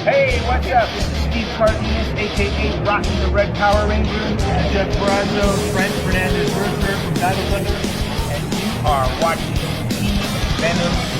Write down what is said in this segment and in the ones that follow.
Hey, what's up? This is Steve Cardenas, a.k.a. Rocky the Red Power Ranger, Jeff Brazzo, Trent Fernandez-Rooker from Untitled Chapter, and you are watching Venom.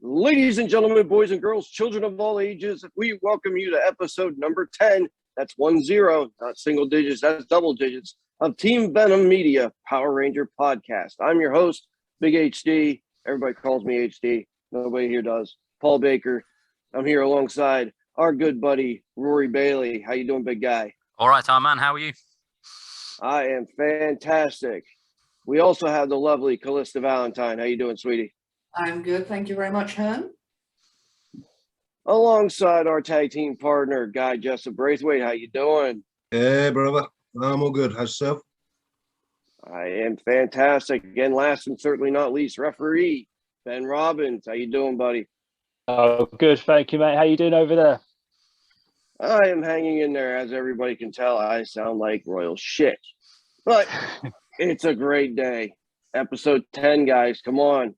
Ladies and gentlemen, boys and girls, children of all ages, we welcome you to episode number 10. That's 10, not single digits, that's double digits, of Team Venom Media Power Ranger Podcast. I'm your host, Big HD. Everybody calls me HD. Nobody here does. Paul Baker. I'm here alongside our good buddy, Rory Bailey. How you doing, big guy? All right, Tom, man. How are you? I am fantastic. We also have the lovely Calista Valentine. How you doing, sweetie? I'm good, thank you very much, Hearn. Alongside our tag team partner, guy Jessop-Braithwaite. How you doing? Hey, brother. I'm all good. How's yourself? I am fantastic. Again, last and certainly not least, referee Ben Robbins. How you doing, buddy? Oh, good. Thank you, mate. How you doing over there? I am hanging in there. As everybody can tell, I sound like royal shit. But it's a great day. Episode 10, guys. Come on.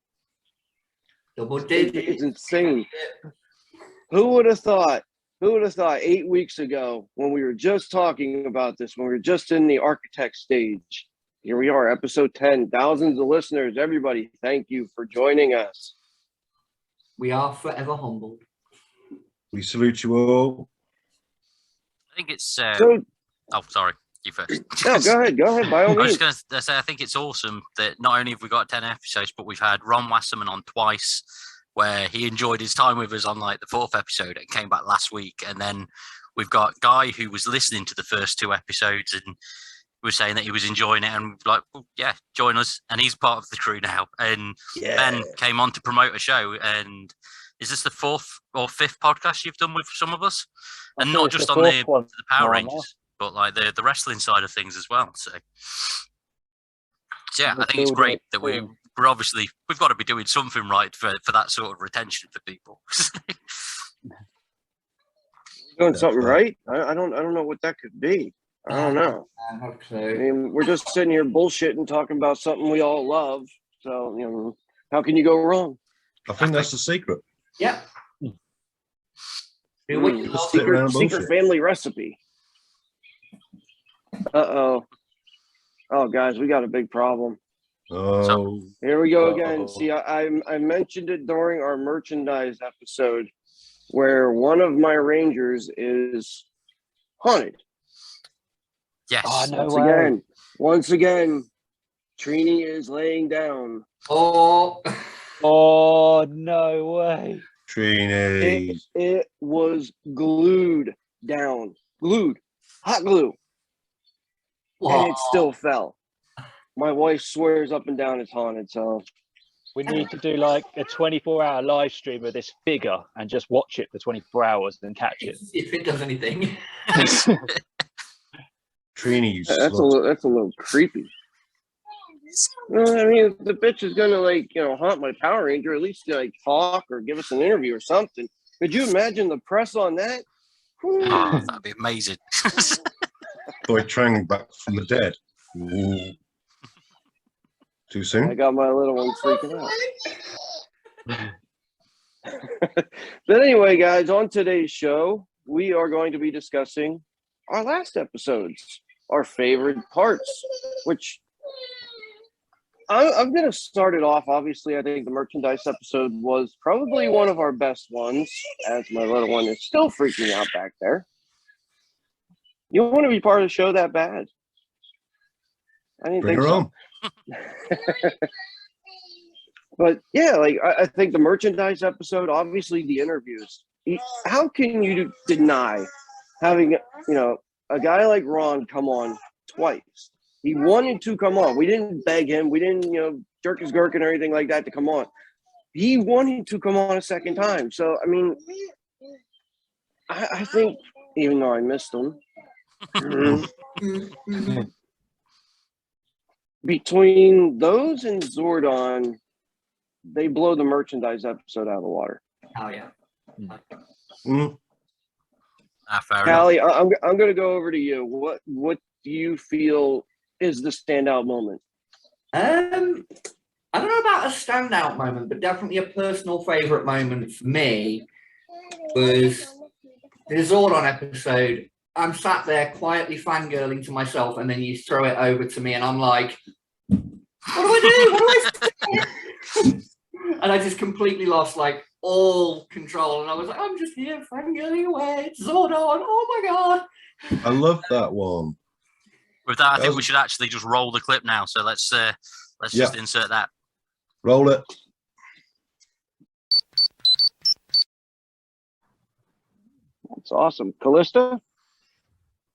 Double digits. It's insane. Who would have thought? 8 weeks ago when we were just talking about this, when we were just in the architect stage? Here we are, episode 10. Thousands of listeners. Everybody, thank you for joining us. We are forever humbled. We salute you all. I think it's. So, Oh, sorry. You first. no, go ahead. By all I was means. just going to say, I think it's awesome that not only have we got 10 episodes, but we've had Ron Wasserman on twice, where he enjoyed his time with us on like the 4th episode and came back last week. And then we've got Guy who was listening to the first 2 episodes and was saying that he was enjoying it, and like, well, yeah, join us. And he's part of the crew now. And Ben came on to promote a show. And is this the 4th or 5th podcast you've done with some of us? And not just on the Power Rangers, but like the wrestling side of things as well. So yeah, I think it's great that we're obviously, we've got to be doing something right for that sort of retention for people. Doing something right? I don't know what that could be. I don't know. I mean, we're just sitting here bullshitting, talking about something we all love. So, you know, how can you go wrong? I think that's the secret. Yeah. Secret family recipe. Uh-oh. Oh, guys, we got a big problem. Oh. Here we go again. See, I mentioned it during our merchandise episode where one of my Rangers is haunted. Yes. Oh, no Once again, Trini is laying down. Oh, no way. Trini. It was glued down. Hot glue. wow. And it still fell. My wife swears up and down it's haunted, so We need to do like a 24-hour live stream of this figure and just watch it for 24 hours and catch it. If it does anything. Trini, you that's a little creepy. I mean, if the bitch is gonna haunt my Power Ranger, at least talk or give us an interview or something. Could you imagine the press on that? Oh, that'd be amazing. Boy Trang back from the dead. Ooh. Too soon? I got my little one freaking out. But anyway, guys, on today's show, we are going to be discussing our last episodes, our favorite parts, which I'm going to start it off. Obviously, I think the merchandise episode was probably one of our best ones, as my little one is still freaking out back there. You want to be part of the show that bad? I didn't Bring think her so. on. But yeah, like I think the merchandise episode, obviously the interviews. How can you deny having, a guy like Ron come on twice? He wanted to come on. We didn't beg him. We didn't, jerk his gherkin or anything like that to come on. He wanted to come on a second time. So, I mean, I think, even though I missed him, between those and Zordon, they blow the merchandise episode out of the water. Oh yeah. Mm. Fair enough. Callie, I'm going to go over to you. What do you feel is the standout moment? I don't know about a standout moment, but definitely a personal favourite moment for me was the Zordon episode. I'm sat there quietly fangirling to myself, and then you throw it over to me, and I'm like, what do I do? What do I say? And I just completely lost all control, and I was like, I'm just here fangirling away. It's Zordon. Oh my god! I love that one. With that, I think we should actually just roll the clip now. So let's just insert that. Roll it. That's awesome. Calista?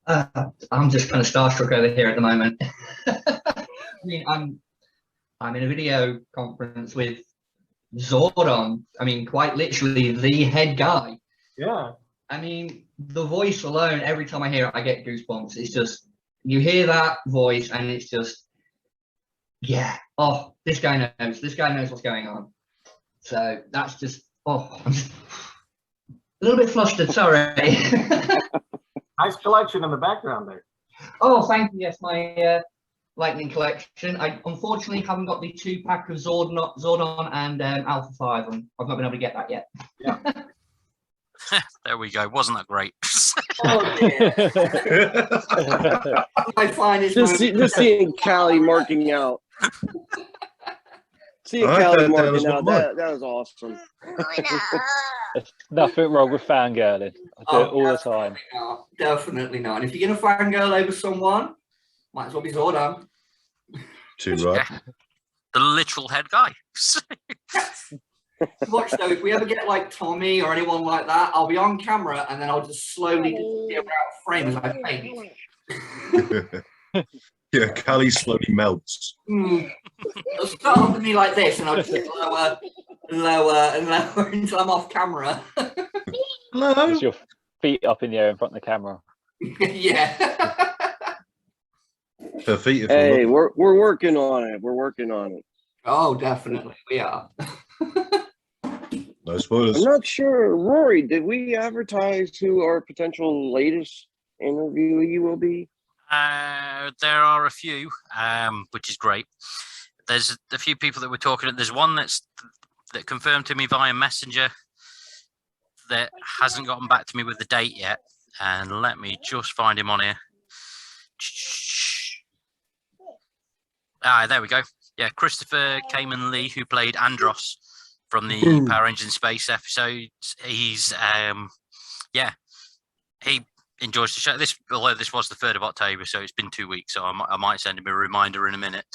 I'm just kind of starstruck over here at the moment. I mean, I'm in a video conference with Zordon. I mean, quite literally the head guy. Yeah. I mean, the voice alone, every time I hear it, I get goosebumps. It's just, you hear that voice and it's just, yeah. Oh, this guy knows. This guy knows what's going on. So that's just, I'm just a little bit flustered, sorry. Nice collection in the background there. Oh, thank you. Yes, my Lightning collection. I unfortunately haven't got the 2-pack of Zordon and Alpha 5, and I've not been able to get that yet. Yeah. There we go. Wasn't that great? Oh dear. My finest moment. Just seeing Callie marking out. Seeing Callie marking out, that was awesome. There's nothing wrong with fangirling. I do it all the time. No, definitely not. And if you're going to fangirl over someone, might as well be Zordon. Too right. Yeah. The literal head guy. Watch though, if we ever get Tommy or anyone like that, I'll be on camera and then I'll just slowly disappear out of frame as I faint. Yeah, Callie slowly melts. It'll start off with me like this and I'll just get lower and lower until I'm off camera. Hello. With your feet up in the air in front of the camera. Yeah. Her feet. Hey, we're working on it. We're working on it. Oh, definitely. We are. No spoilers. I'm not sure. Rory, did we advertise who our potential latest interviewee will be? There are a few, which is great. There's a few people that we're talking to. There's one that confirmed to me via Messenger that hasn't gotten back to me with the date yet. And let me just find him on here. There we go. Yeah, Christopher Kamen Lee, who played Andros from the Power Rangers in Space episodes. He's, he enjoys the show. Although this was the 3rd of October, so it's been 2 weeks, so I might send him a reminder in a minute.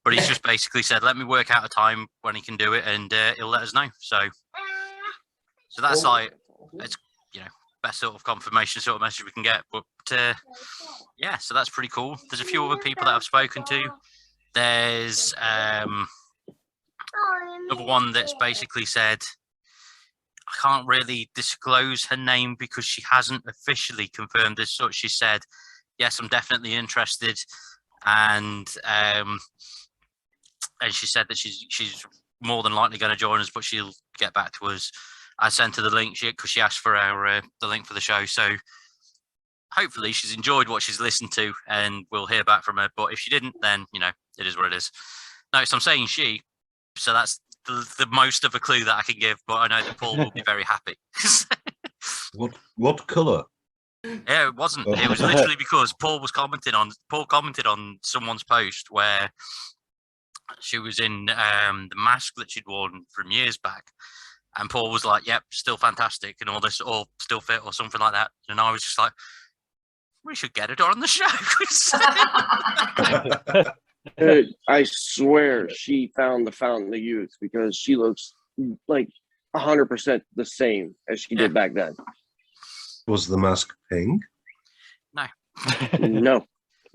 But he's just basically said, let me work out a time when he can do it, and he'll let us know. So that's it's best sort of confirmation sort of message we can get. But so that's pretty cool. There's a few other people that I've spoken to. There's another one that's basically said, I can't really disclose her name because she hasn't officially confirmed as such. She said, yes, I'm definitely interested. And she said that she's more than likely going to join us, but she'll get back to us. I sent her the link because she asked for the link for the show. So hopefully she's enjoyed what she's listened to and we'll hear back from her. But if she didn't, then, it is what it is. No, so I'm saying she. So that's the most of a clue that I can give, but I know that Paul will be very happy. What colour? Yeah, it wasn't. It was literally because Paul commented on someone's post where She was in the mask that she'd worn from years back. And Paul was like, yep, still fantastic and all this, or still fit or something like that. And I was just like, we should get it on the show. Dude, I swear she found the fountain of youth because she looks like 100% the same as she did back then. Was the mask pink? No. No,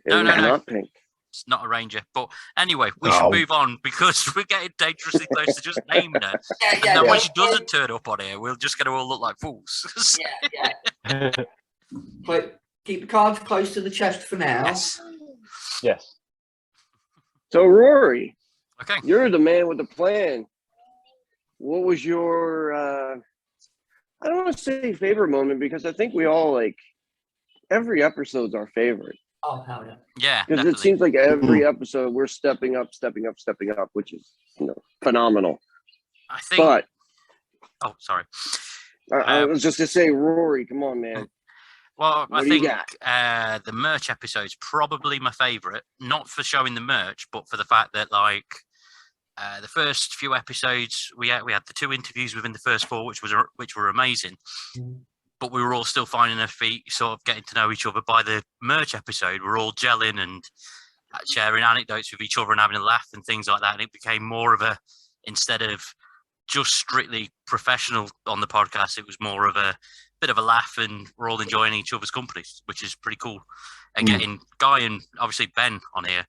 No. not pink. It's not a ranger. But anyway, we should move on because we're getting dangerously close to just naming her. And then when she doesn't turn up on here, we're just going to all look like fools. Yeah. But keep the cards close to the chest for now. Yes. So, Rory, Okay. you're the man with the plan. What was your, I don't want to say favorite moment because I think we all like, every episode's our favorite. Oh, hell yeah. Yeah. Because it Definitely. seems like every episode we're stepping up, which is, phenomenal. I think. But Oh, sorry. I was just to say, Rory, come on, man. Well, What I do you think the merch episode's probably my favorite, not for showing the merch, but for the fact that like the first few episodes we had the 2 interviews within the first 4, which were amazing. But we were all still finding our feet, sort of getting to know each other. By the merch episode, we're all gelling and sharing anecdotes with each other and having a laugh and things like that. And it became more of a, instead of just strictly professional on the podcast, it was more of a bit of a laugh and we're all enjoying each other's company, which is pretty cool. And getting Guy and obviously Ben on here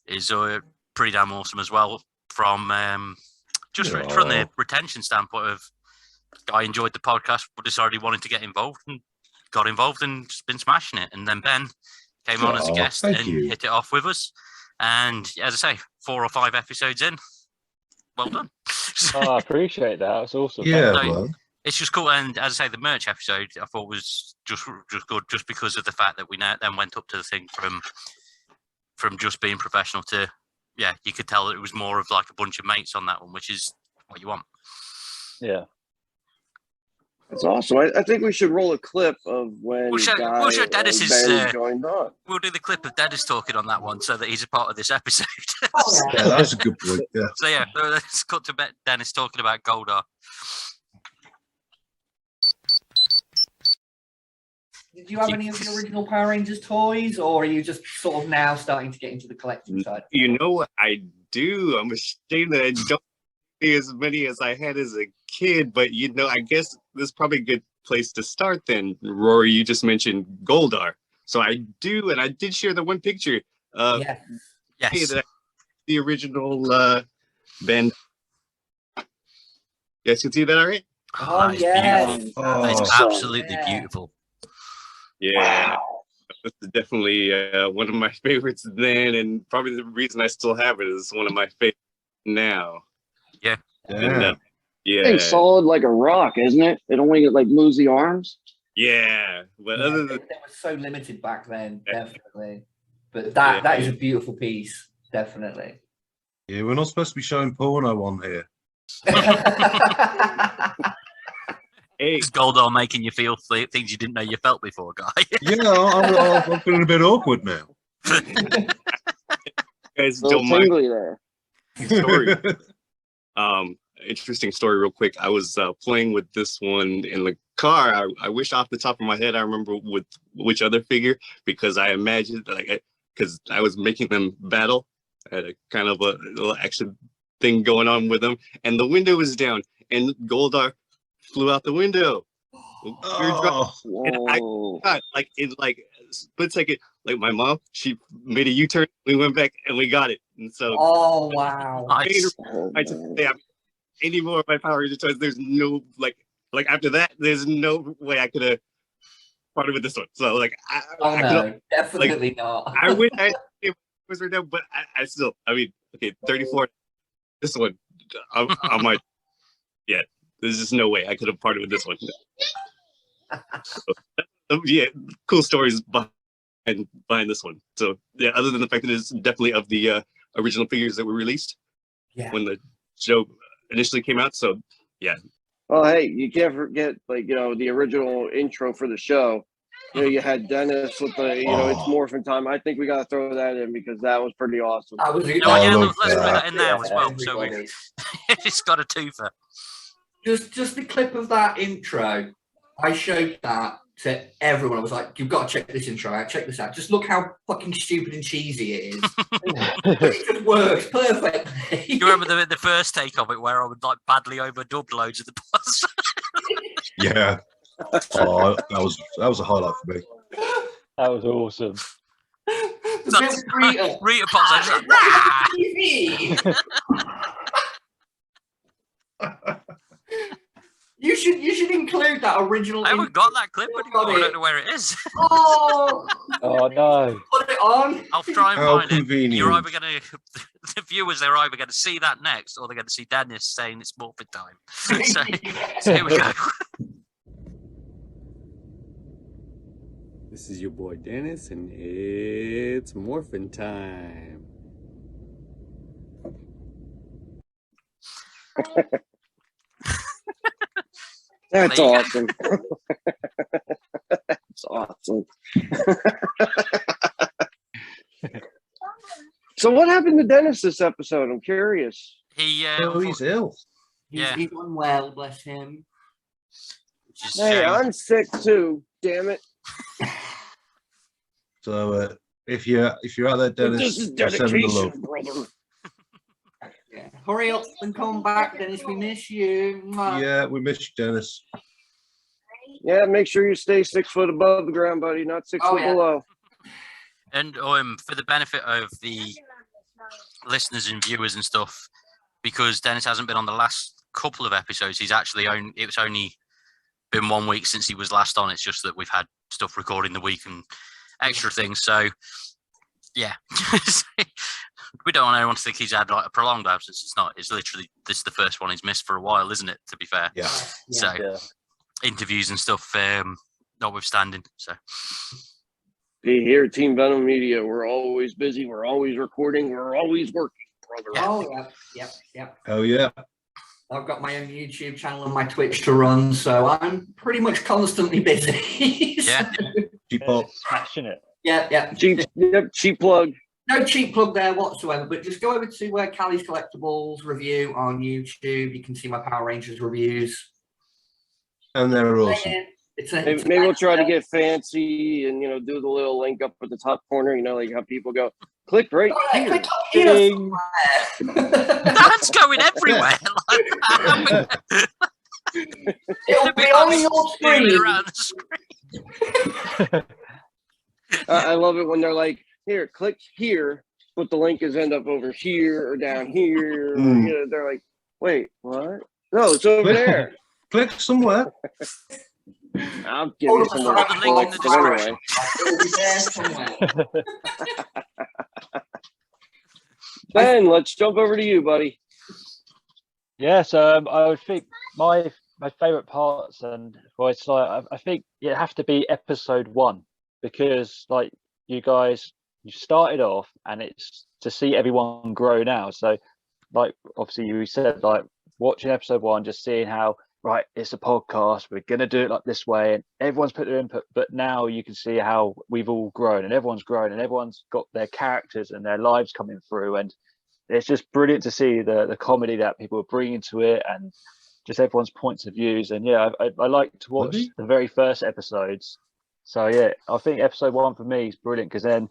is pretty damn awesome as well from from the retention standpoint of Guy enjoyed the podcast but decided he wanted to get involved and got involved and just been smashing it. And then Ben came on as a guest and hit it off with us. And as I say, 4 or 5 episodes in, well done. Oh, I appreciate that. That's awesome. Yeah, So, well, it's just cool. And as I say, the merch episode I thought was just good, just because of the fact that we now then went up to the thing from just being professional to, yeah, you could tell that it was more of like a bunch of mates on that one, which is what you want. Yeah. That's awesome. I think we should roll a clip of when We'll show Guy Dennis's, and Ben joined on. We'll do the clip of Dennis talking on that one so that he's a part of this episode. yeah, that's a good point. Yeah. So yeah, let's cut to Dennis talking about Goldar. Did you have any of the original Power Rangers toys, or are you just sort of now starting to get into the collecting side? You know what I do? I'm ashamed that I don't see as many as I had as a kid, but I guess this is probably a good place to start then. Rory, you just mentioned Goldar. So I do, and I did share the one picture. Yes. The original Ben. You guys can see that all right? Oh, yeah. It's absolutely beautiful. Yeah. Wow. This is definitely one of my favorites then, and probably the reason I still have it is one of my favorites now. Yeah. And, yeah. Thing's solid like a rock, isn't it? It only moves the arms. Yeah. But other than it was so limited back then, definitely. But that is a beautiful piece, definitely. Yeah, we're not supposed to be showing porno on here. Hey, is Goldar making you feel things you didn't know you felt before, Guy? Yeah, I'm feeling a bit awkward now. Guys don't mind there. Story. Interesting story real quick. I was playing with this one in the car. I wish off the top of my head I remember with which other figure, because I imagined because I was making them battle. I had a kind of a little action thing going on with them, and the window was down and Goldar flew out the window. And I got in a split second, my mom, she made a U-turn, we went back and we got it. And so wow. I just say any more of my Power Ranger toys, there's no after that, there's no way I could have parted with this one. So definitely not. I wish I was right now, but I still, 34. This one, I might, yeah. There's just no way I could have parted with this one. So, yeah, cool stories behind this one. So yeah, other than the fact that it's definitely of the original figures that were released when the show initially came out. So yeah. Well, hey, you can't forget the original intro for the show. You had Dennis with the, it's morphin' time. I think we got to throw that in because that was pretty awesome. I was Yeah, love let's put that. that in now as well. So Everybody. it's got a twofer. Just the clip of that intro. I showed that to everyone. I was like, you've got to check this intro out. Check this out. Just look how fucking stupid and cheesy it is. But it just works perfectly. You remember the first take of it where I would like badly overdub loads of the parts? Yeah. Oh, that was a highlight for me. That was awesome. The bit with Rita. Rita pops out, she's like, TV. You should include that original. I haven't got that clip anymore. I don't know where it is. Oh, Oh no! put it on. I'll try and How find it. convenient. You're either going to, the viewers, they're either going to see that next or they're going to see Dennis saying it's morphin' time. So here we go. This is your boy Dennis, and it's morphin' time. That's There you go. awesome. That's awesome. So what happened to Dennis this episode? I'm curious. He, Oh, he's ill. Yeah. He's unwell, bless him. just, Hey, I'm sick too. Damn it. So if you're out there, Dennis, This is send him the love. dedication, brother. Yeah. Hurry up and come back, Dennis. We miss you. Mwah. Yeah, we miss you, Dennis. Yeah, make sure you stay 6 foot above the ground, buddy, not 6 Oh, foot yeah. below. And for the benefit of the listeners and viewers and stuff, because Dennis hasn't been on the last couple of episodes, it's only been 1 week since he was last on. It's just that we've had stuff recording the week and extra things. So yeah, we don't want anyone to think he's had like a prolonged absence. It's not. It's literally this is the first one he's missed for a while, isn't it? To be fair. Yeah. So Yeah. interviews and stuff, notwithstanding. So Hey, here at Team Venom Media, we're always busy, we're always recording, we're always working, brother. Oh, yep. Oh yeah. I've got my own YouTube channel and my Twitch to run, so I'm pretty much constantly busy. Yeah. G-pop. Smashing it. Yeah. Cheap plug. No cheap plug there whatsoever, but just go over to Cali's Collectibles review on YouTube. You can see my Power Rangers reviews. And they're awesome. Maybe we'll try to get fancy and do the little link up at the top corner. Like how people go, click right here. Click up here Ding. somewhere. that's going everywhere. It'll be on your screen. Around the screen. I love it when they're like, here, click here, but the link is end up over here or down here. They're like, wait, what? No, it's over there. Click somewhere. I'll give you some more Put the link in the description. It'll be there somewhere. Ben, let's jump over to you, buddy. Yes, I would think my favourite parts, and well, it's like I think it have to be episode 1 because like you guys, you started off and it's to see everyone grow now. So like obviously you said like watching episode 1, just seeing how right, it's a podcast, we're gonna do it like this way, and everyone's put their input, but now you can see how we've all grown and everyone's grown and everyone's got their characters and their lives coming through, and it's just brilliant to see the comedy that people are bringing to it and just everyone's points of views. And yeah, I like to watch the very first episodes. So yeah, I think episode 1 for me is brilliant because then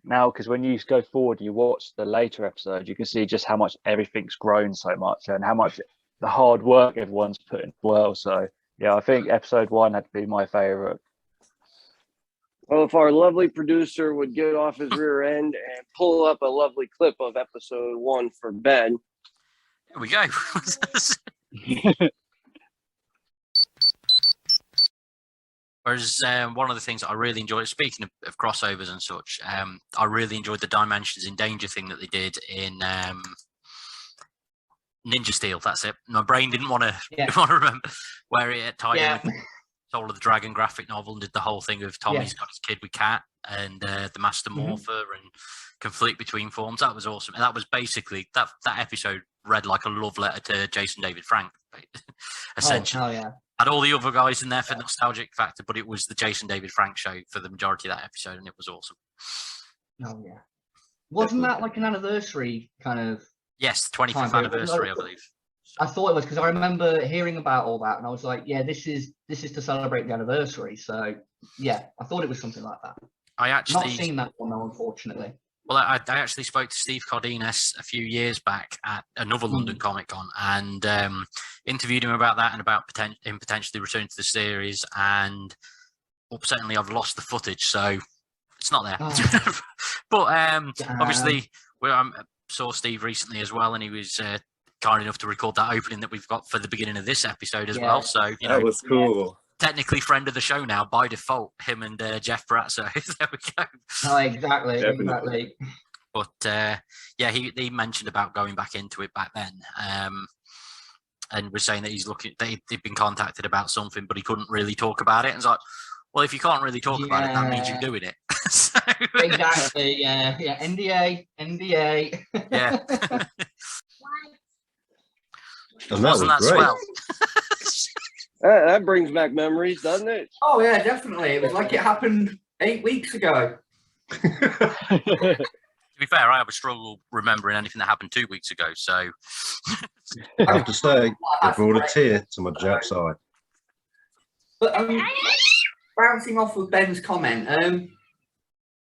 now, because when you go forward, you watch the later episodes, you can see just how much everything's grown so much and how much the hard work everyone's put in as well. So yeah, I think episode 1 had to be my favorite. Well, if our lovely producer would get off his rear end and pull up a lovely clip of episode 1 for Ben. Here we go. Whereas one of the things that I really enjoyed, speaking of crossovers and such, I really enjoyed the Dimensions in Danger thing that they did in Ninja Steel. That's it. My brain didn't want to remember where it tied in. Soul of the Dragon graphic novel and did the whole thing of Tommy's Yeah. got his kid with Cat and the Master Morpher and Conflict Between Forms. That was awesome. And that was basically that episode read like a love letter to Jason David Frank, essentially. Oh yeah. Had all the other guys in there for nostalgic factor, but it was the Jason David Frank show for the majority of that episode, and it was awesome. Oh yeah. Wasn't that like an anniversary kind of? Yes, 25th Time period. anniversary, I believe. I thought it was because I remember hearing about all that, and I was like, yeah, this is to celebrate the anniversary. So yeah, I thought it was something like that. I actually Not seen that one though, unfortunately. Well, I actually spoke to Steve Cardenas a few years back at another London Comic Con and interviewed him about that and about him potentially returning to the series. And upsettingly, I've lost the footage, so it's not there. Oh. But obviously, I saw Steve recently as well, and he was kind enough to record that opening that we've got for the beginning of this episode as well. So, you know, That was cool. technically friend of the show now by default, him and Jeff Bratt. So there we go. Oh, exactly, Definitely. exactly. But yeah, he mentioned about going back into it back then, and was saying that he's looking. He'd been contacted about something, but he couldn't really talk about it. And it's like, well, if you can't really talk about it, that means you're doing it. So, Exactly. Yeah. Yeah. NDA. yeah, And that was wasn't that great. swell? That brings back memories, doesn't it? Oh yeah, definitely. It was like it happened 8 weeks ago. To be fair, I have a struggle remembering anything that happened 2 weeks ago. So I have to say, it brought a tear to my Jack's eye. But bouncing off of Ben's comment,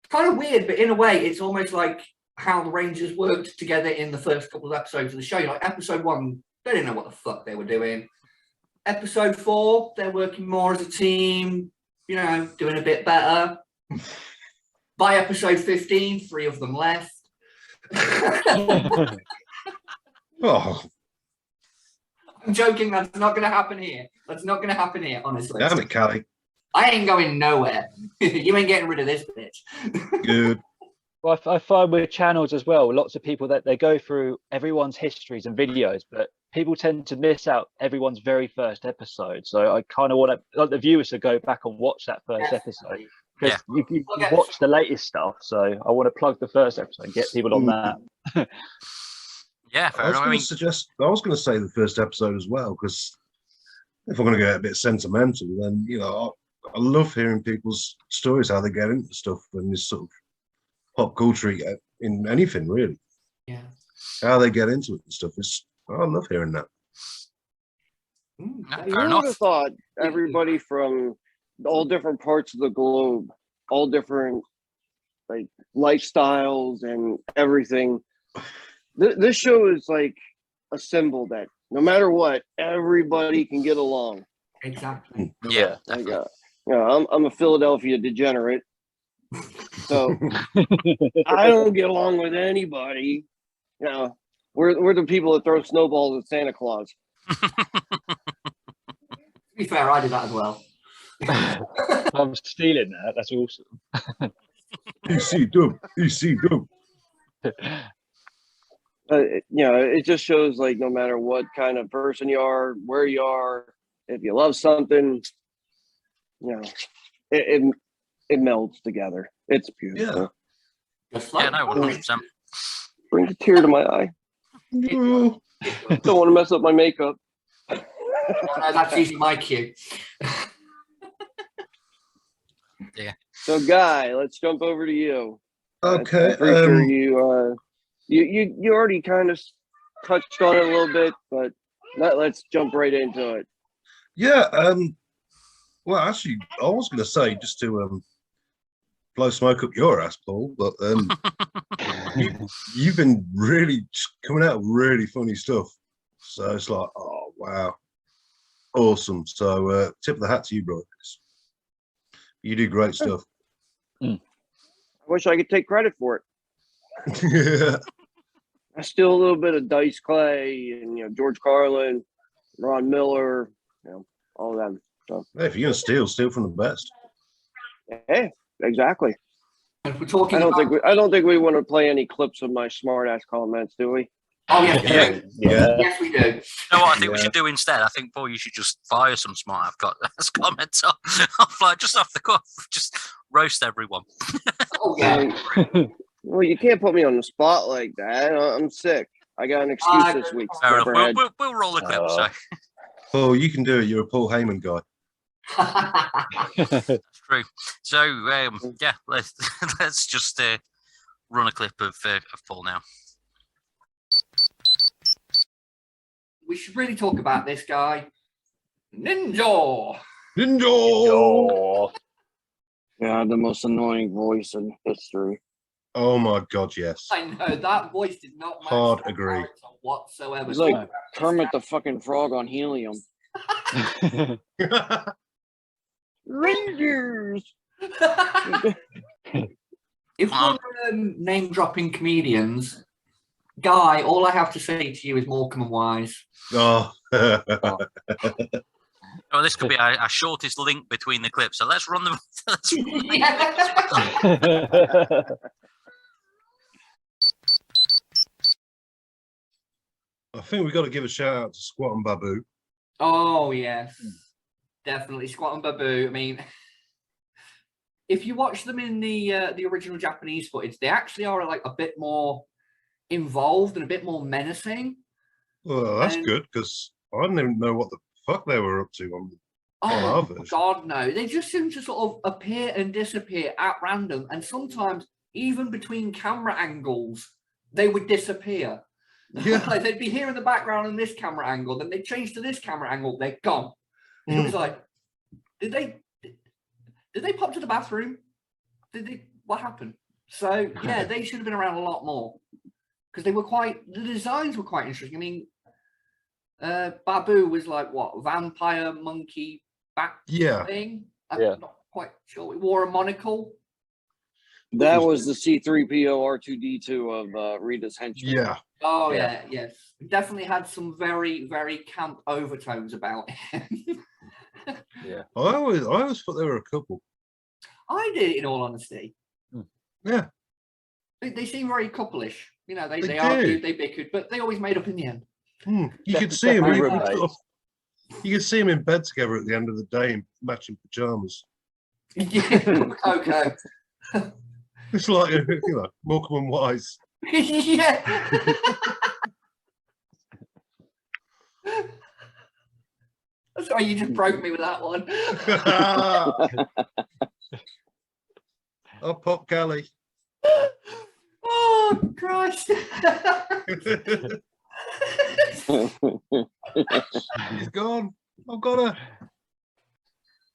kind of weird, but in a way, it's almost like how the Rangers worked together in the first couple of episodes of the show. Like episode 1, they didn't know what the fuck they were doing. Episode 4, they're working more as a team, you know, doing a bit better. By episode 15, 3 of them left. Oh, I'm joking, that's not going to happen here. That's not going to happen here, honestly. damn it, Callie. I ain't going nowhere. You ain't getting rid of this bitch. Good. Well, I find with channels as well, lots of people that they go through everyone's histories and videos, but people tend to miss out everyone's very first episode. So I kind of want to, like the viewers to go back and watch that first episode because you watch the latest stuff. So I want to plug the first episode and get people on that. yeah, fair enough. I mean, I was going to say the first episode as well, because if I'm going to get a bit sentimental, then, you know, I love hearing people's stories, how they get into stuff and this sort of pop culture in anything, really. Yeah. How they get into it and stuff. I love hearing that. no, You fair would enough. have thought everybody from all different parts of the globe, all different like lifestyles and everything. This show is like a symbol that no matter what, everybody can get along. Exactly. Yeah, Like, definitely. you know, I'm a Philadelphia degenerate, so I don't get along with anybody. You know, we're the people that throw snowballs at Santa Claus. To be fair, I did that as well. I'm stealing that. That's awesome. EC dub. You know, it just shows like no matter what kind of person you are, where you are, if you love something, you know, it melds together. It's beautiful. Just Yeah, like no, 100%. Brings a tear to my eye. No. Don't want to mess up my makeup. that's usually my cue. So, Guy, let's jump over to you. Okay. I'm pretty sure you already kind of touched on it a little bit, but let's jump right into it. Yeah. Well, actually, I was going to say just to blow smoke up your ass, Paul, but you've been really coming out with really funny stuff. So it's like, oh wow, awesome. So tip of the hat to you, bro. You do great stuff. I wish I could take credit for it. Yeah. I steal a little bit of Dice Clay and George Carlin, Ron Miller, all of them. So Hey, if you're gonna steal from the best. hey, exactly. If we're talking I don't think we want to play any clips of my smart ass comments, do we? Oh, yes, we Yeah. do. Yeah. Yes, we do. You know what I think we Yeah. should do instead? I think, Paul, you should just fire some smart I've got as comments off, like, just off the cuff, just roast everyone. Oh, yeah. Well, you can't put me on the spot like that. I'm sick. I got an excuse this week. Fair enough. Pepperhead. We'll roll the clip. So Oh, you can do it. You're a Paul Heyman guy. that's true. So yeah, let's just run a clip of Paul now. We should really talk about this guy. Ninja! Ninja! Yeah, the most annoying voice in history. Oh my God, yes. I know, that voice did not match Hard that agree. character whatsoever. It's like Kermit the fucking Frog on helium. Rangers! If we're name dropping comedians, Guy, all I have to say to you is Morecambe and Wise. Oh. Oh, this could be our shortest link between the clips. So let's run them. I think we've got to give a shout out to Squat and Babu. Oh yes, definitely Squat and Babu. I mean, if you watch them in the original Japanese footage, they actually are like a bit more involved and a bit more menacing. Well, that's good because I didn't even know what the fuck they were up to on our version. God, no! They just seem to sort of appear and disappear at random, and sometimes even between camera angles, they would disappear. Yeah. Like they'd be here in the background in this camera angle, then they change to this camera angle, they're gone. It was like, did they pop to the bathroom? What happened? So yeah, they should have been around a lot more because the designs were quite interesting. I mean, Babu was like what, vampire monkey bat thing? I'm not quite sure. He wore a monocle. That was the C-3PO R2-D2 of Rita's henchmen. Yeah. Oh yeah, yes. It definitely had some very, very camp overtones about him. Yeah. I always thought they were a couple. I did, in all honesty. Yeah. They seem very couplish. You know, they They argued, do. they bickered, but they always made up in the end. You could see them. You could see them in bed together at the end of the day in matching pajamas. Yeah, okay. It's like Morecambe and Wise. Yeah. Sorry, you just broke me with that one. I'll pop Cali. Oh Christ! He's gone. I've got her.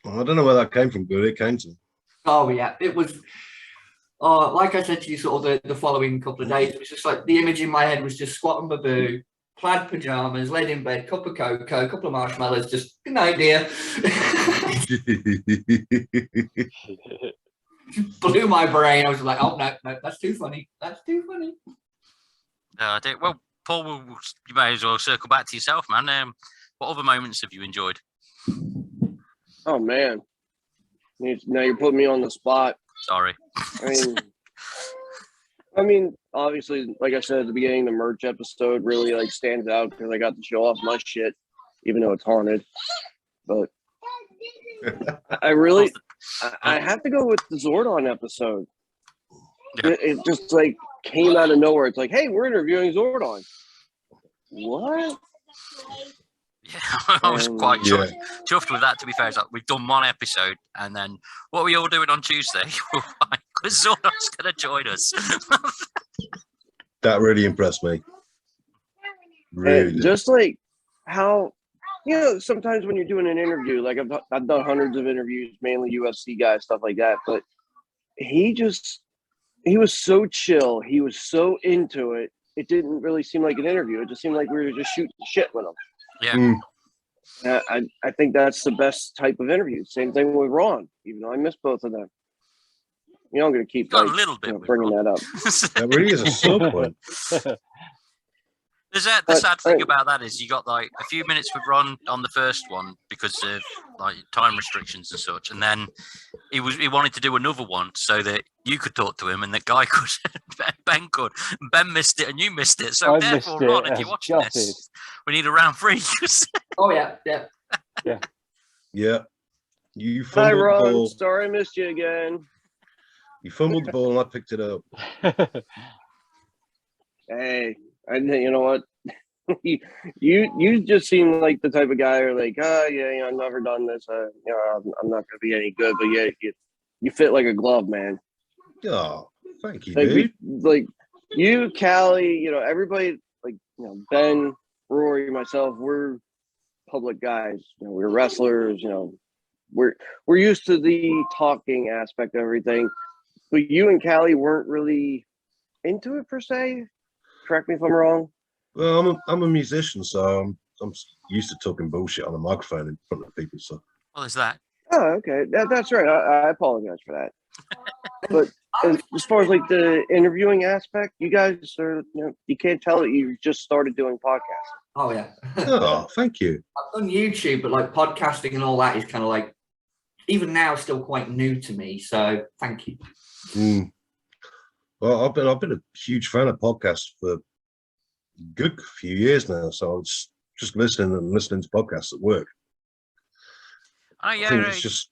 Well, I don't know where that came from, but it came to me. Oh yeah, it was. Like I said to you, sort of the following couple of days, it was just like the image in my head was just Squat and Babu, plaid pajamas, laid in bed, cup of cocoa, a couple of marshmallows, just good night, dear. Blew my brain. I was like, oh no, that's too funny. That's too funny. Well, Paul, you may as well circle back to yourself, man. What other moments have you enjoyed? Oh man, now you're putting me on the spot. Sorry. I mean, obviously, like I said at the beginning, the merch episode really like stands out because I got to show off my shit, even though it's haunted. But I have to go with the Zordon episode. Yeah. It just like came out of nowhere. It's like, hey, we're interviewing Zordon. What? Yeah, I was quite chuffed with that, to be fair. It's like, we've done one episode, and then what were you all doing on Tuesday? Because Zordon's going to join us. That really impressed me. Really. Just like how, sometimes when you're doing an interview, like I've done hundreds of interviews, mainly UFC guys, stuff like that, but he was so chill. He was so into it. It didn't really seem like an interview. It just seemed like we were just shooting shit with him. Yeah. I think that's the best type of interview. Same thing with Ron, even though I miss both of them. I'm going to keep got a little bit bringing that up. That really is a sore point. The sad thing about that is you got like a few minutes with Ron on the first one because of like time restrictions and such, and then he wanted to do another one so that you could talk to him and that guy could, Ben could. Ben missed it and you missed it. So therefore, Ron, if you're watching this, we need a round 3. Oh yeah. Yeah. You Hi, fumbled the Ron. ball. Sorry I missed you again. You fumbled the ball and I picked it up. Hey, you know what? you just seem like the type of guy who like, I've never done this. I'm not gonna be any good, but yeah, you fit like a glove, man. Oh, thank you, Like, dude. like you, Cali, everybody, like, Ben, Rory, myself, we're public guys. We're wrestlers. We're used to the talking aspect of everything, but you and Cali weren't really into it per se. Correct me if I'm wrong. Well, I'm a musician, so I'm used to talking bullshit on a microphone in front of people. So. Well, there's that. Oh, okay. That's right. I apologize for that. But as far as like the interviewing aspect, you guys are, you can't tell that you just started doing podcasts. Oh yeah. Oh, thank you. I've done YouTube, but like podcasting and all that is kind of like, even now, still quite new to me. So thank you. Well, I've been a huge fan of podcasts for a good few years now. So I was just listening to podcasts at work. Oh yeah, I think it's just.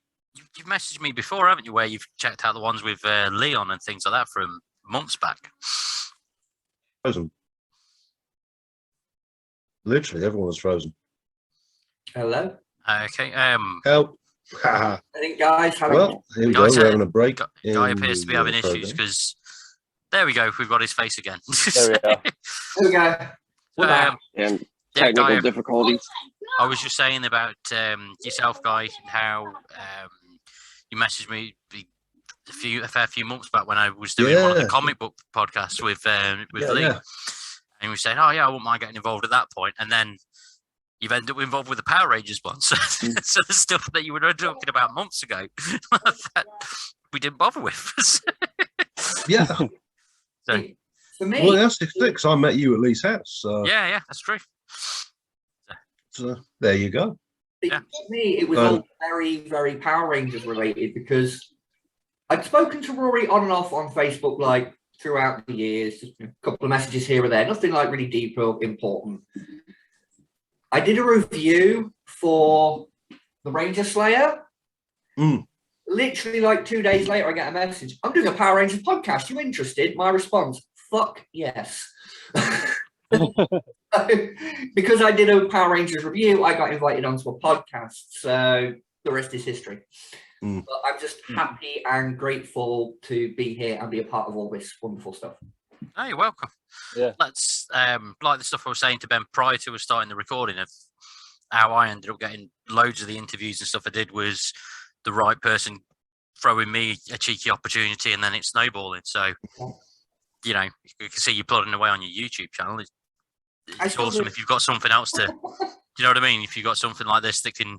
You've messaged me before, haven't you? Where you've checked out the ones with Leon and things like that from months back. Frozen. Literally, everyone was frozen. Hello. Okay. Help. I think guys having. Well, here we go. We're having a break. Guy appears to be having issues because there we go. We've got his face again. There we are. Here we go. And technical difficulties. I was just saying about yourself, Guy, how you messaged me a fair few months back when I was doing one of the comic book podcasts with Lee. Yeah. And we said, oh yeah, I wouldn't mind getting involved at that point. And then you've ended up involved with the Power Rangers one. So, so the stuff that you were talking about months ago that we didn't bother with. Yeah. So, for me, well, that's it, because I met you at Lee's house. So. Yeah, that's true. So there you go. For me, it was all very, very Power Rangers related because I'd spoken to Rory on and off on Facebook like throughout the years, just a couple of messages here or there, nothing like really deep or important. I did a review for the Ranger Slayer. Literally like 2 days later, I get a message. I'm doing a Power Rangers podcast. You interested? My response, fuck yes. Because I did a Power Rangers review, I got invited onto a podcast. So the rest is history. But I'm just happy and grateful to be here and be a part of all this wonderful stuff. Oh, you're welcome. Yeah. Let's like the stuff I was saying to Ben prior to us starting the recording of how I ended up getting loads of the interviews and stuff I did was the right person throwing me a cheeky opportunity and then it's snowballing. So, you can see you plodding away on your YouTube channel. It's awesome if you've got something else to, you know what I mean? If you've got something like this that can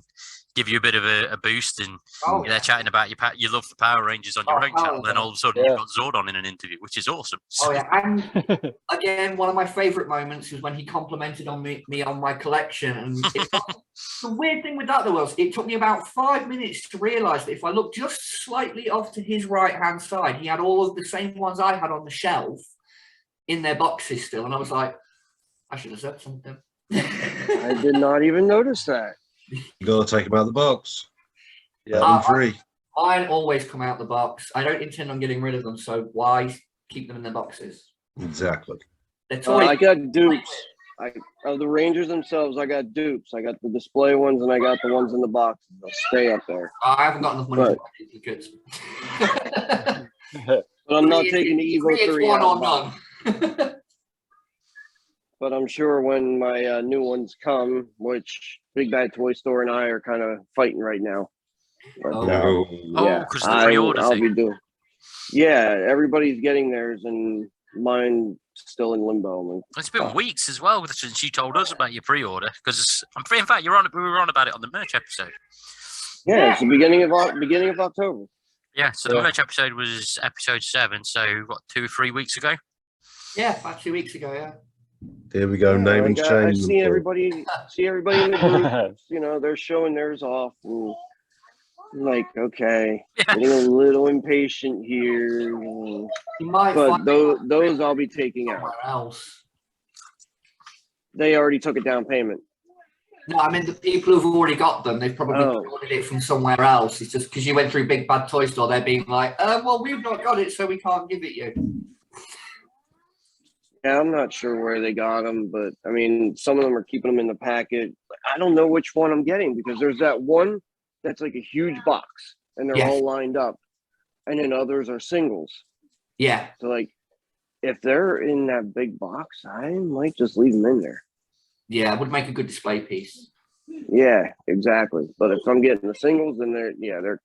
give you a bit of a boost and they're chatting about you love the Power Rangers on your own channel, then all of a sudden you've got Zordon in an interview, which is awesome. Oh yeah, and again, one of my favourite moments was when he complimented on me on my collection. And the weird thing with that though was it took me about 5 minutes to realise that if I looked just slightly off to his right-hand side, he had all of the same ones I had on the shelf in their boxes still, and I was like, I should have said something. I did not even notice that. You got to take them out of the box. Yeah, free. Mine always come out the box. I don't intend on getting rid of them, so why keep them in their boxes? Exactly. I got dupes. Of the Rangers themselves, I got dupes. I got the display ones and I got the ones in the boxes. They'll stay up there. I haven't got enough money for duplicates. But I'm not taking the Evo 3 one out. or none. But I'm sure when my new ones come, which Big Bad Toy Store and I are kind of fighting right now. But, because the pre-order I'll thing. be doing. Yeah, everybody's getting theirs, and mine still in limbo. It's been weeks as well since you told us about your pre-order. Because I'm free. In fact, we were on about it on the merch episode. Yeah, it's the beginning of October. Yeah, so the merch episode was episode 7. So what, 2 or 3 weeks ago? Yeah, about 2 weeks ago. Yeah. Here we go, naming Like, I change. see everybody in the group. You know, they're showing theirs off. And I'm like, okay, getting a little impatient here. You might But find those I'll be taking out. somewhere else. They already took a down payment. No, I mean the people who've already got them, they've probably ordered it from somewhere else. It's just because you went through Big Bad Toy Store, they're being like, well, we've not got it, so we can't give it you. Yeah, I'm not sure where they got them, but I mean, some of them are keeping them in the packet. I don't know which one I'm getting because there's that one that's like a huge box and they're all lined up, and then others are singles. Yeah. So like, if they're in that big box, I might just leave them in there. Yeah, it would make a good display piece. Yeah, exactly. But if I'm getting the singles, then they're.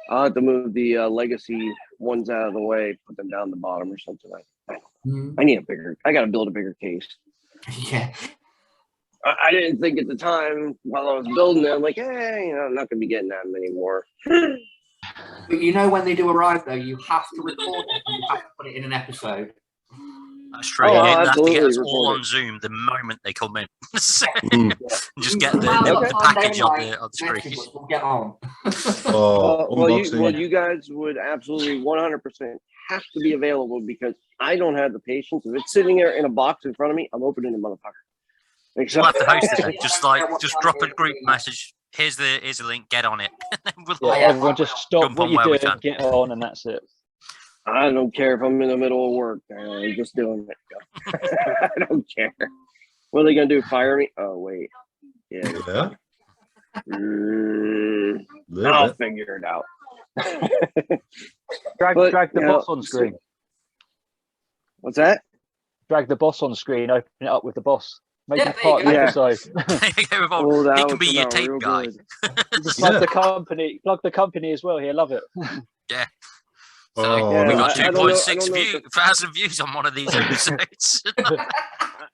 I'll have to move the legacy ones out of the way, put them down the bottom or something like that. I got to build a bigger case. Yeah. I didn't think at the time while I was building it, I'm like, hey, you know, I'm not going to be getting that many more. But you know, when they do arrive, though, you have to record it and you have to put it in an episode. That's true. Oh, You I'll have to get absolutely us all record on it. Zoom the moment they come in. Just get the package on the screen. We'll get on. Well, you guys would absolutely 100% have to be available because I don't have the patience. If it's sitting there in a box in front of me, I'm opening the motherfucker. We'll have to host it then. Just drop a group message. Here's the link. Get on it. Everyone just stop jump what on you're where we doing, can. get on, and that's it. I don't care if I'm in the middle of work. I'm just doing it. I don't care. What are they gonna do? Fire me? Oh wait. Yeah. I'll figure it out. Drag the boss on screen. What's that? Drag the boss on screen. Open it up with the boss. Make Yeah, him part of the episode. He can be your tape guy. Just plug the company as well. He'll love it. Yeah. So we got 2,600 views on one of these episodes.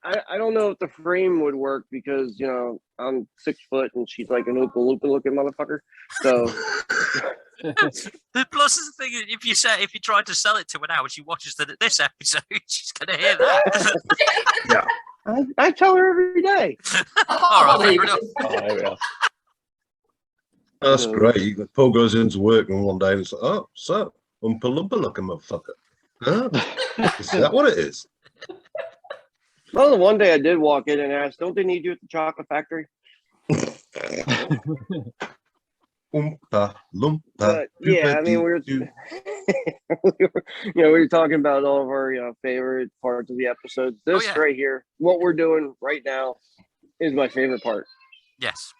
I don't know if the frame would work because, you know, I'm 6 foot and she's like an Oompa Loompa looking motherfucker. So the plus is the thing, if you try to sell it to her now and she watches this episode, she's gonna hear that. Yeah. I tell her every day. All right, fair enough. There we are. That's great. Paul goes into work and one day and it's like, oh, so Oompa Loompa looking motherfucker. Huh? Is that what it is? Well, the one day I did walk in and ask, don't they need you at the chocolate factory? Oompa Loompa. Yeah, I mean, we were talking about all of our favorite parts of the episodes. This right here, what we're doing right now, is my favorite part. Yes.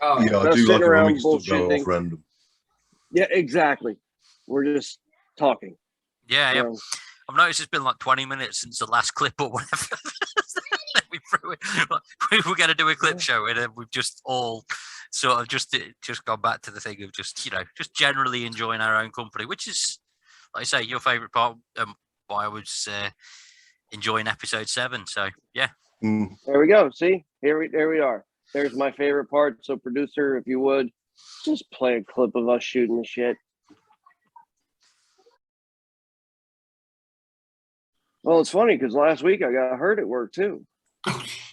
Oh, yeah, I do like it when we still go off random. Yeah, exactly. We're just talking. Yeah. I've noticed it's been like 20 minutes since the last clip or whatever. We threw it. We were going to do a clip show, and then we've just all sort of just gone back to the thing of just generally enjoying our own company, which is, like I say, your favourite part. Why I was enjoying episode 7. So yeah. There we go. See, here we are. There's my favorite part. So, producer, if you would, just play a clip of us shooting the shit. Well, it's funny because last week I got hurt at work too.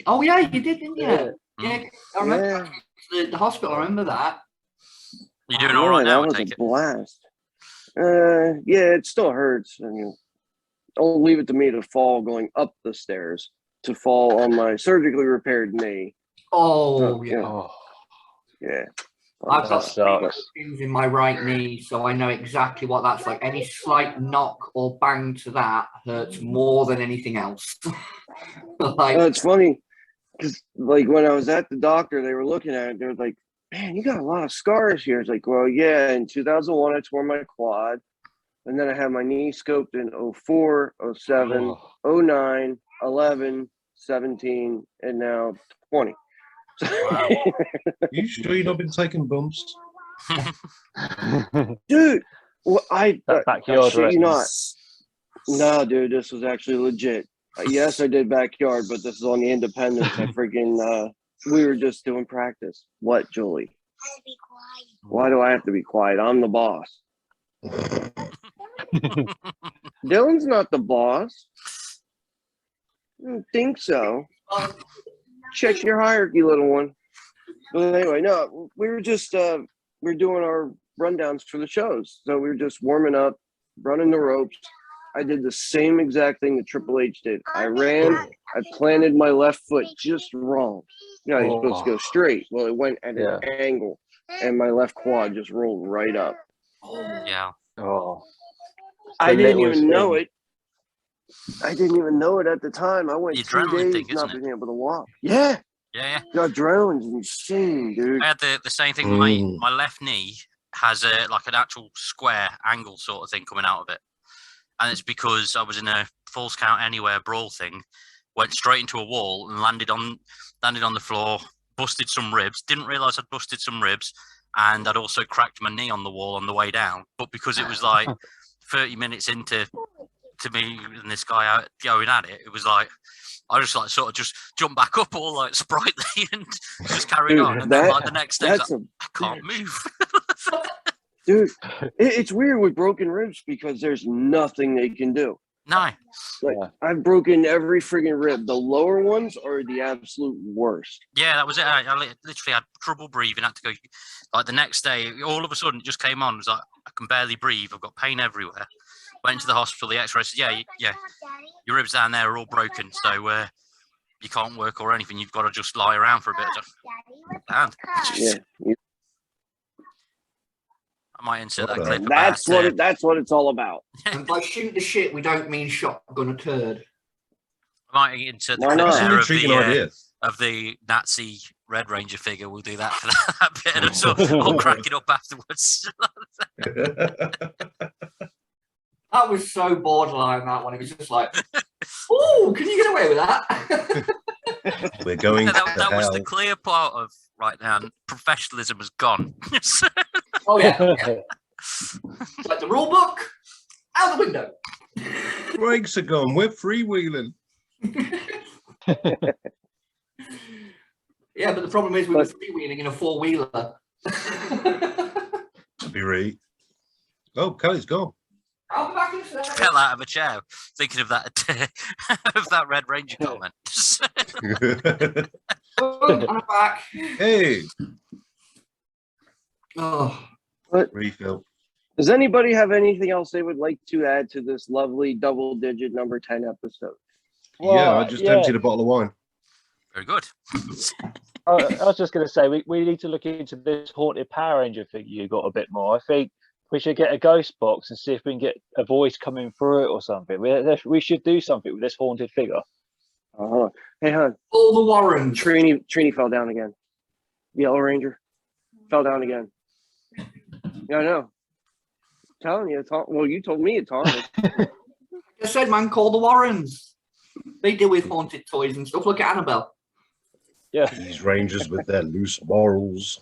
Oh yeah, you did, didn't you? Yeah, I remember the hospital. I remember that. You doing all right now? That was a blast. Yeah, it still hurts. I mean, don't leave it to me to fall going up the stairs to fall on my surgically repaired knee. Oh yeah. I've got things in my right knee, so I know exactly what that's like. Any slight knock or bang to that hurts more than anything else. It's funny because, like, when I was at the doctor, they were looking at it. They were like, "Man, you got a lot of scars here." It's like, well, yeah. In 2001, I tore my quad, and then I had my knee scoped in 04, 07, 09, 11, 17, and now 20. Wow. You sure you've not been taking bumps? Dude, well, backyard shit you not. No, dude, this was actually legit. Yes, I did backyard, but this is on the Independence. I freaking we were just doing practice. What, Julie? Be quiet. Why do I have to be quiet? I'm the boss. Dylan's not the boss. don't think so. Check your hierarchy, little one. But anyway, no, we were just we're doing our rundowns for the shows. So we were just warming up, running the ropes. I did the same exact thing that Triple H did. I ran, I planted my left foot just wrong. You know, you're supposed to go straight. Well, it went at an angle, and my left quad just rolled right up. Yeah. Oh. I didn't even know it. I didn't even know it at the time. I went The 2 adrenaline days thing, not isn't it? being able to walk. Yeah. Yeah. The adrenaline's insane, dude. I had the same thing. My left knee has like an actual square angle sort of thing coming out of it, and it's because I was in a false count anywhere brawl thing, went straight into a wall and landed on the floor, busted some ribs. Didn't realize I'd busted some ribs, and I'd also cracked my knee on the wall on the way down. But because it was like 30 minutes into me and this guy out going at it, it was like I just like sort of just jumped back up all like sprightly and just carried on. And then like the next day, I can't move. Dude, it's weird with broken ribs because there's nothing they can do. No. Like I've broken every friggin' rib. The lower ones are the absolute worst. Yeah, that was it. I literally had trouble breathing. Had to go. Like the next day, all of a sudden, it just came on. It was like I can barely breathe. I've got pain everywhere. Went into the hospital. The X-ray said, "Yeah, your ribs down there are all broken, so you can't work or anything. You've got to just lie around for a bit." Yeah. I might insert that clip. That's what it's all about. And by shoot the shit, we don't mean shotgun a turd. I might insert the clip there of the Nazi Red Ranger figure. We'll do that for that bit, and so I'll crack it up afterwards. That was so borderline, that one. It was just like, oh, can you get away with that? We're going that was the clear part of right now. Professionalism has gone. Oh, yeah. Like the rule book, out the window. Brakes are gone. We're freewheeling. Yeah, but the problem is we were freewheeling in a four-wheeler. That'd be right. Oh, Kelly's gone. I'll be back in a second. Fell out of a chair thinking of that of that Red Ranger comment. Boom, I'm back. Hey. Oh. Refill. Does anybody have anything else they would like to add to this lovely double-digit number 10 episode? Well, I just emptied a bottle of wine. Very good. I was just going to say, we need to look into this haunted Power Ranger figure you got a bit more. I think we should get a ghost box and see if we can get a voice coming through it or something. We should do something with this haunted figure. Hey, hon. All the Warrens. Trini fell down again. Yellow Ranger fell down again. Yeah, I know. I'm telling you, well, you told me it's haunted. I said, man, call the Warrens. They deal with haunted toys and stuff. Look at Annabelle. Yeah. These Rangers with their loose morals.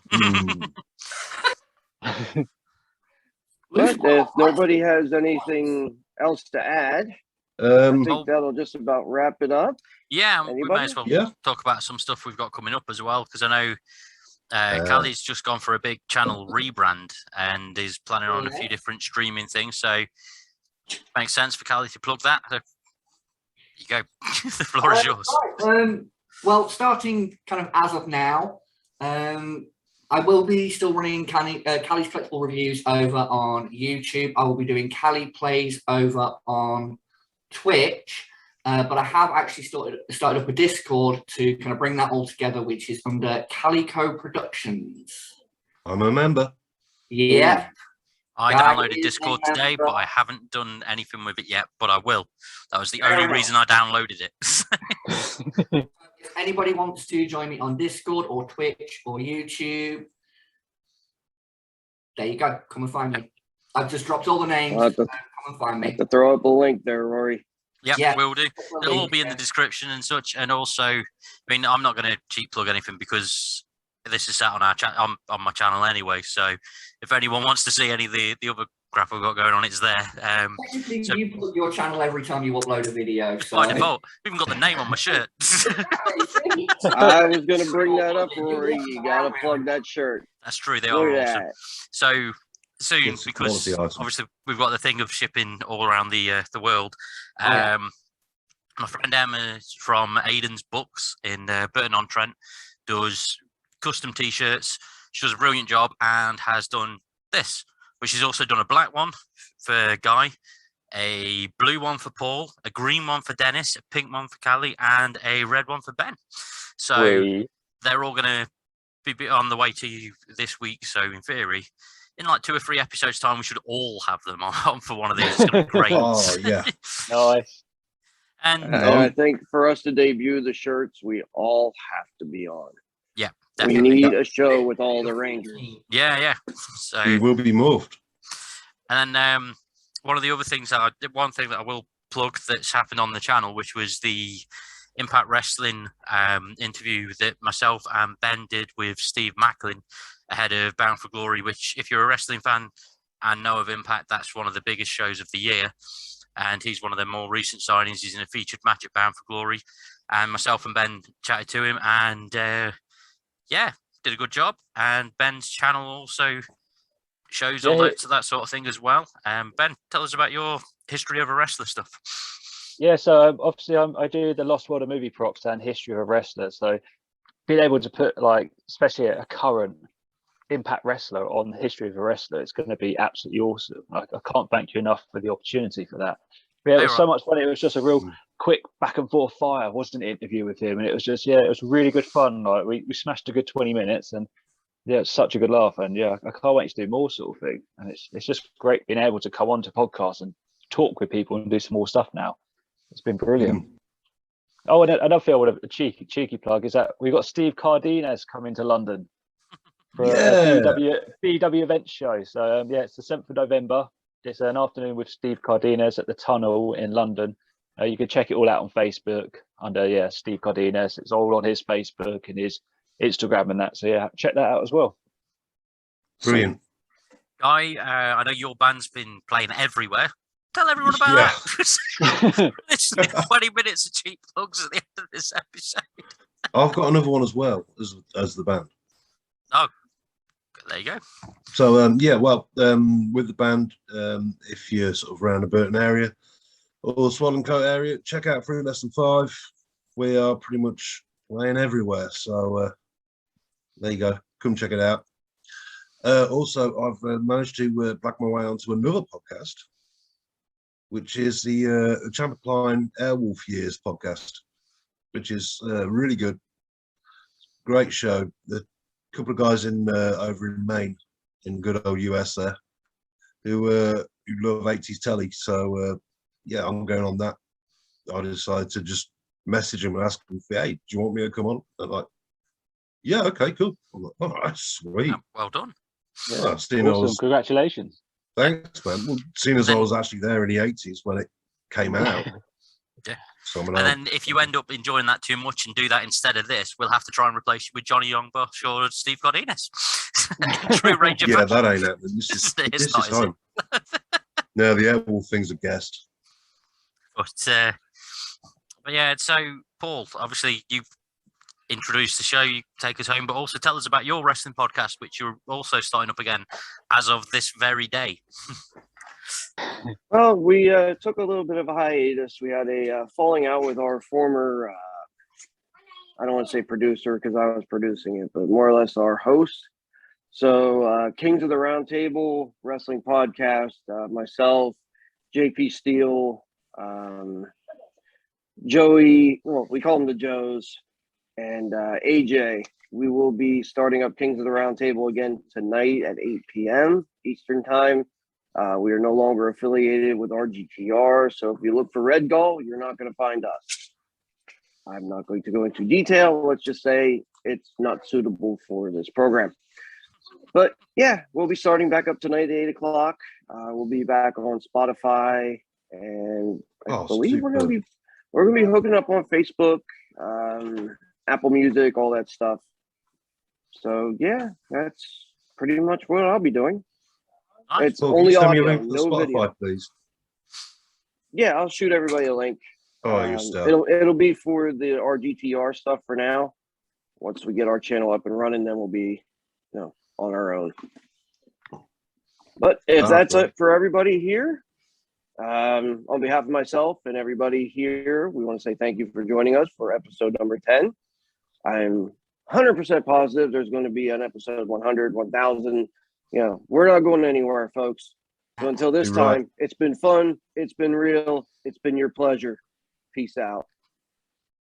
But if nobody has anything else to add, I think that'll just about wrap it up. Yeah, Anybody? we may as well talk about some stuff we've got coming up as well, because I know Cali's just gone for a big channel rebrand and is planning on a few different streaming things. So makes sense for Cali to plug that. So, you go. The floor is yours. Well, starting kind of as of now, I will be still running Cali's Collectible Reviews over on YouTube. I will be doing Cali Plays over on Twitch. But I have actually started up a Discord to kind of bring that all together, which is under Calico Productions. I'm a member. Yeah. I downloaded Discord today, but I haven't done anything with it yet, but I will. That was the only reason I downloaded it. If anybody wants to join me on Discord or Twitch or YouTube, there you go. Come and find me. I've just dropped all the names. Come and find me. To throw up a link there, Rory. Yep, Yeah. will do. It'll all be in the description and such. And also, I mean, I'm not going to cheap plug anything because this is sat on our on my channel anyway. So if anyone wants to see any of the other crap we've got going on, it's there. So you plug your channel every time you upload a video. So. By default, I've even got the name on my shirt. I was going to bring that up, Rory. You got to plug that shirt. That's true. They are awesome. So soon, It's because awesome. obviously we've got the thing of shipping all around the world. My friend Emma is from Aiden's Books in Burton-on-Trent, does custom T-shirts. She does a brilliant job and has done this, but she's also done a black one for Guy, a blue one for Paul, a green one for Dennis, a pink one for Cali, and a red one for Ben. So they're all going to be on the way to you this week. So in theory, in like 2 or 3 episodes time, we should all have them on for one of these. It's going to be great. Oh, yeah. Nice. And I think for us to debut the shirts, we all have to be on. yeah, We definitely. need a show with all the Rangers. Yeah. So He will be morphed. and then one of the other things one thing that I will plug that's happened on the channel, which was the Impact Wrestling interview that myself and Ben did with Steve Macklin ahead of Bound for Glory, which if you're a wrestling fan and know of Impact, that's one of the biggest shows of the year. And he's one of their more recent signings. He's in a featured match at Bound for Glory. And myself and Ben chatted to him and did a good job. And Ben's channel also shows all that sort of thing as well. Ben, tell us about your history of a wrestler stuff. Yeah, so obviously I do the Lost World of Movie Props and history of a wrestler. So being able to put, like, especially a current Impact wrestler on the history of a wrestler, it's going to be absolutely awesome. Like, I can't thank you enough for the opportunity for that. Yeah, it was so much fun. It was just a real quick back and forth fire, wasn't it, interview with him? And it was just, it was really good fun. Like, we smashed a good 20 minutes and it's such a good laugh. And I can't wait to do more sort of thing. And it's just great being able to come onto podcasts and talk with people and do some more stuff now. It's been brilliant. Oh, and another thing I would have a cheeky plug is that we've got Steve Cardenas coming to London for a BW event show. So it's the 7th of November. It's an afternoon with Steve Cardenas at the Tunnel in London. You can check it all out on Facebook under Steve Cardenas. It's all on his Facebook and his Instagram and that. So check that out as well. Brilliant. Guy, I know your band's been playing everywhere. Tell everyone about it. Literally 20 minutes of cheap plugs at the end of this episode. I've got another one as well as the band. Oh, there you go. So with the band, if you're sort of around the Burton area or Swaddling Coat area, check out 3 Less Than 5. We are pretty much playing everywhere. So there you go. Come check it out. Also, I've managed to black my way onto another podcast, which is the Chamberlain Airwolf Years podcast, which is really good. Great show. The couple of guys over in Maine, in good old US there, who love 80s telly. So I'm going on that. I decided to just message them and ask them, hey, do you want me to come on? They're like, yeah, okay, cool. I'm like, all right, sweet. Oh, well done. Yeah, awesome. Congratulations. Thanks, man. Well, seeing as I was actually there in the 80s when it came out. Yeah. And then if you end up enjoying that too much and do that instead of this, we'll have to try and replace you with Johnny Youngbush or Steve Cardenas. True Ranger. Yeah, that ain't happening. This is home. No, the Airwolf thing's a guest. But yeah, so Paul, obviously you've introduced the show, you take us home, but also tell us about your wrestling podcast, which you're also starting up again as of this very day. Well, we took a little bit of a hiatus. We had a falling out with our former, I don't want to say producer because I was producing it, but more or less our host. So Kings of the Round Table Wrestling Podcast, myself, JP Steele, Joey, well, we call them the Joes, and AJ. We will be starting up Kings of the Round Table again tonight at 8 p.m. Eastern Time. We are no longer affiliated with RGTR, so if you look for Red Gull, you're not going to find us. I'm not going to go into detail. Let's just say it's not suitable for this program. But yeah, we'll be starting back up tonight at 8 o'clock. We'll be back on Spotify, and I believe we're gonna be hooking up on Facebook, Apple Music, all that stuff. So yeah, that's pretty much what I'll be doing. It's only audio, no Spotify, video. Please. Yeah, I'll shoot everybody a link. Oh, your stuff. It'll be for the RGTR stuff for now. Once we get our channel up and running, then we'll be, on our own. But if that's it for everybody here, On behalf of myself and everybody here, we want to say thank you for joining us for episode number 10. I'm 100% positive there's going to be an episode 100, 1000. We're not going anywhere, folks. So until this You're right. time, it's been fun. It's been real. It's been your pleasure. Peace out.